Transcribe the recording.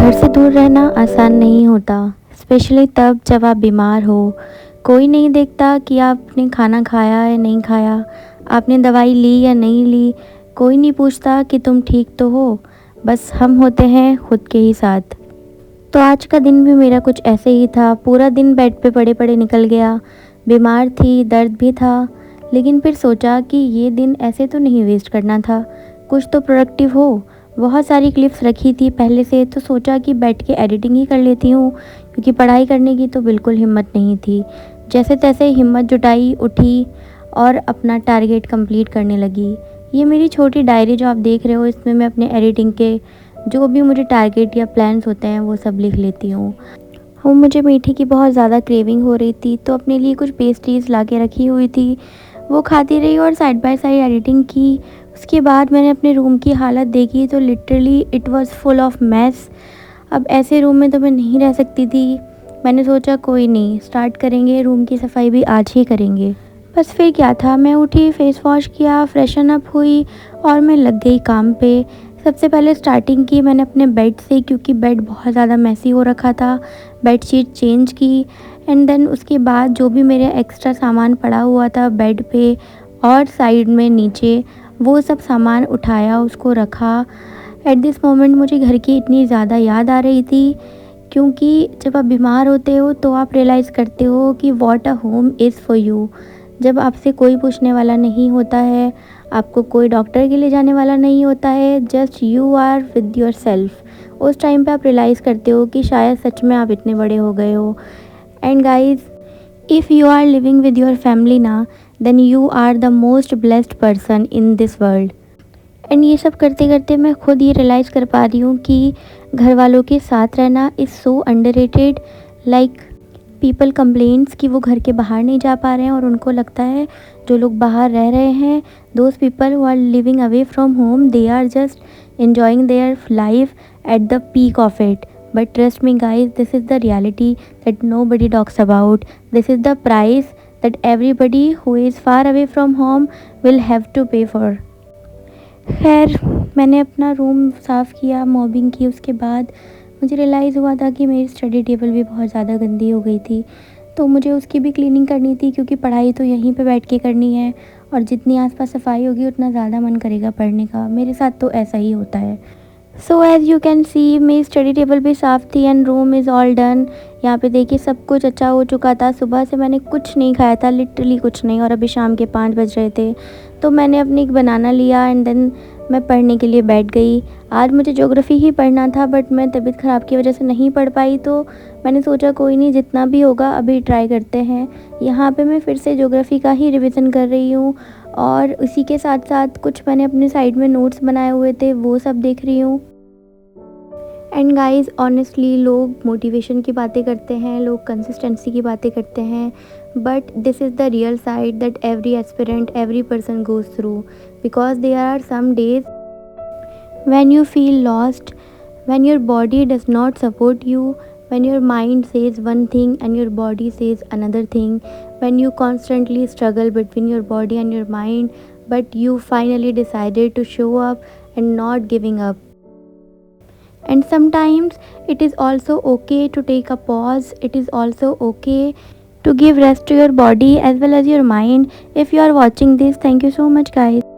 घर से दूर रहना आसान नहीं होता, स्पेशली तब जब आप बीमार हो। कोई नहीं देखता कि आपने खाना खाया या नहीं खाया, आपने दवाई ली या नहीं ली। कोई नहीं पूछता कि तुम ठीक तो हो। बस हम होते हैं खुद के ही साथ। तो आज का दिन भी मेरा कुछ ऐसे ही था। पूरा दिन बेड पे पड़े पड़े निकल गया। बीमार थी, दर्द भी था, लेकिन फिर सोचा कि ये दिन ऐसे तो नहीं वेस्ट करना था, कुछ तो प्रोडक्टिव हो। बहुत सारी क्लिप्स रखी थी पहले से, तो सोचा कि बैठ के एडिटिंग ही कर लेती हूँ, क्योंकि पढ़ाई करने की तो बिल्कुल हिम्मत नहीं थी। जैसे तैसे हिम्मत जुटाई, उठी और अपना टारगेट कंप्लीट करने लगी। ये मेरी छोटी डायरी जो आप देख रहे हो, इसमें मैं अपने एडिटिंग के जो भी मुझे टारगेट या प्लान्स होते हैं वो सब लिख लेती हूँ। मुझे मीठे की बहुत ज़्यादा क्रेविंग हो रही थी, तो अपने लिए कुछ पेस्ट्रीज़ ला के रखी हुई थी, वो खाती रही और साइड बाय साइड एडिटिंग की। उसके बाद मैंने अपने रूम की हालत देखी तो literally it was full of mass. अब ऐसे रूम में तो मैं नहीं रह सकती थी। मैंने सोचा कोई नहीं, स्टार्ट करेंगे, रूम की सफाई भी आज ही करेंगे। बस फिर क्या था, मैं उठी, फेस वॉश किया, फ्रेशन अप हुई और मैं लग गई काम पे। सबसे पहले स्टार्टिंग की मैंने अपने बेड से, क्योंकि बेड बहुत ज़्यादा मैसी हो रखा था। बेडशीट चेंज की एंड देन उसके बाद जो भी मेरे एक्स्ट्रा सामान पड़ा हुआ था बेड पे और साइड में नीचे, वो सब सामान उठाया, उसको रखा। एट दिस मोमेंट मुझे घर की इतनी ज़्यादा याद आ रही थी, क्योंकि जब आप बीमार होते हो तो आप रियलाइज़ करते हो कि what a home is for you. जब आपसे कोई पूछने वाला नहीं होता है, आपको कोई डॉक्टर के लिए जाने वाला नहीं होता है, just you are with yourself. उस टाइम पे आप रियलाइज़ करते हो कि शायद सच में आप इतने बड़े हो गए हो। And guys, if you are living with your family ना, then you are the most blessed person in this world. And ये सब करते करते मैं खुद ये रियलाइज़ कर पा रही हूँ कि घर वालों के साथ रहना is so underrated. Like people complaints कि वो घर के बाहर नहीं जा पा रहे हैं, और उनको लगता है जो लोग बाहर रह रहे हैं, those people who are living away from home, they are just enjoying their life at the peak of it. But trust me guys, this is the reality that nobody talks about. This is the price that everybody who is far away from home will have to pay for. खैर, मैंने अपना room साफ़ किया, mobbing की। उसके बाद मुझे realise हुआ था कि मेरी स्टडी टेबल भी बहुत ज़्यादा गंदी हो गई थी, तो मुझे उसकी भी क्लीनिंग करनी थी, क्योंकि पढ़ाई तो यहीं पे बैठ के करनी है, और जितनी आसपास सफाई होगी उतना ज़्यादा मन करेगा पढ़ने का। मेरे साथ तो ऐसा ही होता है। So as you can see, मेरी स्टडी टेबल भी साफ़ थी and room is all done. यहाँ पे देखिए सब कुछ अच्छा हो चुका था। सुबह से मैंने कुछ नहीं खाया था, लिटरली कुछ नहीं, और अभी शाम के 5 बज रहे थे। तो मैंने अपनी एक बनाना लिया एंड देन मैं पढ़ने के लिए बैठ गई। आज मुझे ज्योग्राफ़ी ही पढ़ना था, बट मैं तबीयत ख़राब की वजह से नहीं पढ़ पाई, तो मैंने सोचा कोई नहीं, जितना भी होगा अभी ट्राई करते हैं। यहाँ पे मैं फिर से ज्योग्राफ़ी का ही रिवीजन कर रही हूँ, और उसी के साथ साथ कुछ मैंने अपने साइड में नोट्स बनाए हुए थे, वो सब देख रही हूँ। एंड गाइस, ऑनेस्टली लोग मोटिवेशन की बातें करते हैं, लोग कंसिस्टेंसी की बातें करते हैं, but this is the real side that every aspirant, every person goes through, because there are some days when you feel lost, when your body does not support you, when your mind says one thing and your body says another thing, when you constantly struggle between your body and your mind, but you finally decided to show up and not giving up. And sometimes it is also okay to take a pause. It is also okay to give rest to your body as well as your mind. If you are watching this, thank you so much guys.